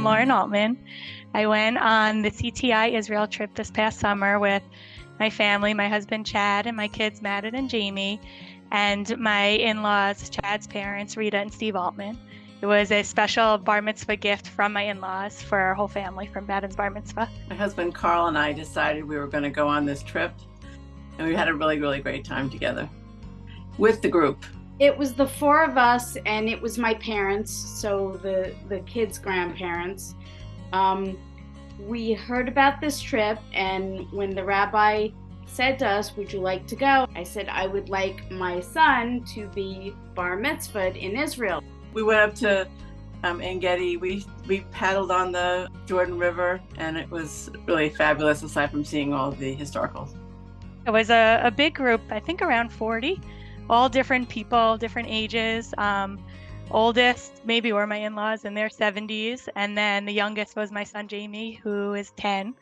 I'm Lauren Altman. I went on the CTI Israel trip this past summer with my family, my husband Chad, and my kids Madden and Jamie, and my in-laws, Chad's parents, Rita and Steve Altman. It was a special bar mitzvah gift from my in-laws for our whole family from Madden's bar mitzvah. My husband Carl and I decided we were going to go on this trip, and we had a really, really great time together with the group. It was the four of us, and it was my parents, so the kids' grandparents. We heard about this trip, and when the rabbi said to us, "Would you like to go?" I said, "I would like my son to be bar mitzvahed in Israel." We went up to En Gedi. We paddled on the Jordan River, and it was really fabulous, aside from seeing all of the historicals. It was a big group, I think around 40, all different people, different ages. Oldest maybe were my in-laws in their 70s, and then the youngest was my son Jamie, who is 10.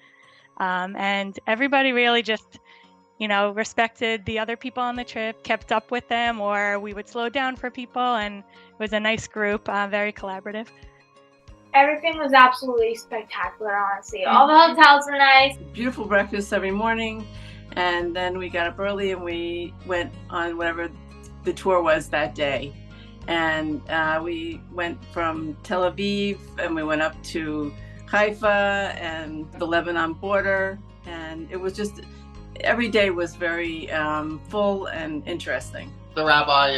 And everybody really just, respected the other people on the trip, kept up with them, or we would slow down for people, and it was a nice group, very collaborative. Everything was absolutely spectacular, honestly. All the hotels were nice. Beautiful breakfast every morning, and then we got up early and we went on whatever the tour was that day. And we went from Tel Aviv, and we went up to Haifa and the Lebanon border, and it was just, every day was very full and interesting. The rabbi,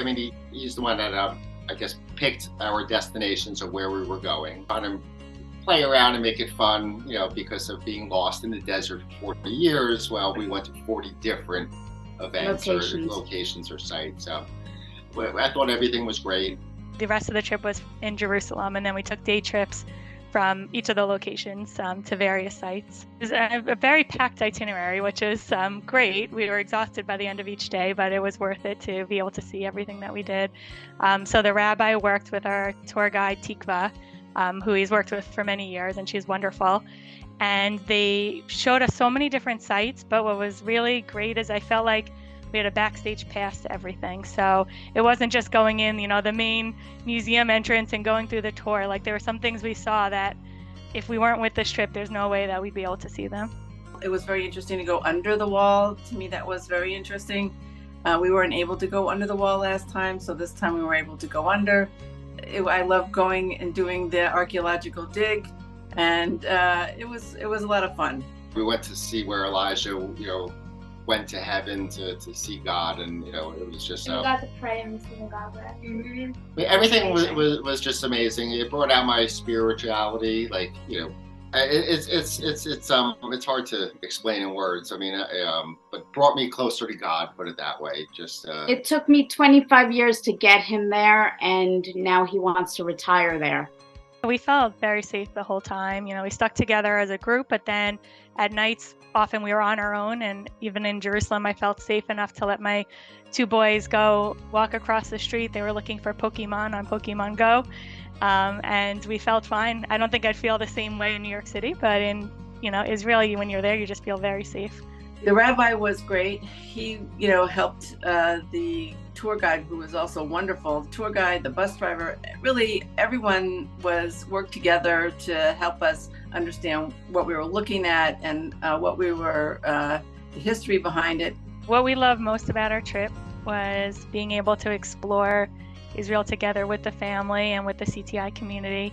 he's the one that I guess picked our destinations of where we were going. Trying to play around and make it fun, because of being lost in the desert for 40 years. Well, we went to 40 different events or locations or sites. So I thought everything was great. The rest of the trip was in Jerusalem, and then we took day trips from each of the locations to various sites. It was a very packed itinerary, which is great. We were exhausted by the end of each day, but it was worth it to be able to see everything that we did. So the rabbi worked with our tour guide, Tikva, who he's worked with for many years, and she's wonderful. And they showed us so many different sites, but what was really great is I felt like we had a backstage pass to everything. So it wasn't just going in, the main museum entrance and going through the tour. Like, there were some things we saw that if we weren't with this trip, there's no way that we'd be able to see them. It was very interesting to go under the wall. To me, that was very interesting. We weren't able to go under the wall last time, so this time we were able to go under. I love going and doing the archaeological dig, and it was a lot of fun. We went to see where Elijah, went to heaven to see God, and it was just We got to pray and see the God breath. Everything was just amazing. It brought out my spirituality. It's hard to explain in words. But brought me closer to God, put it that way. It took me 25 years to get him there, and now he wants to retire there. We felt very safe the whole time. We stuck together as a group, but then at nights, often we were on our own. And even in Jerusalem, I felt safe enough to let my two boys go walk across the street. They were looking for Pokemon on Pokemon Go. And we felt fine. I don't think I'd feel the same way in New York City, but in, Israel, when you're there, you just feel very safe. The rabbi was great. He, helped the tour guide, who was also wonderful. The tour guide, the bus driver, really everyone worked together to help us understand what we were looking at and what we were, the history behind it. What we loved most about our trip was being able to explore Israel together with the family and with the CTI community.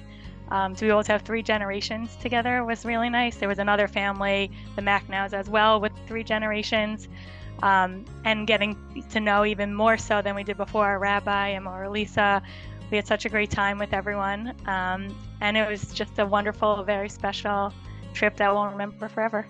To be able to have 3 generations together was really nice. There was another family, the Macnows, as well, with 3 generations, and getting to know even more so than we did before our rabbi and Mora Lisa. We had such a great time with everyone, and it was just a wonderful, very special trip that we'll remember forever.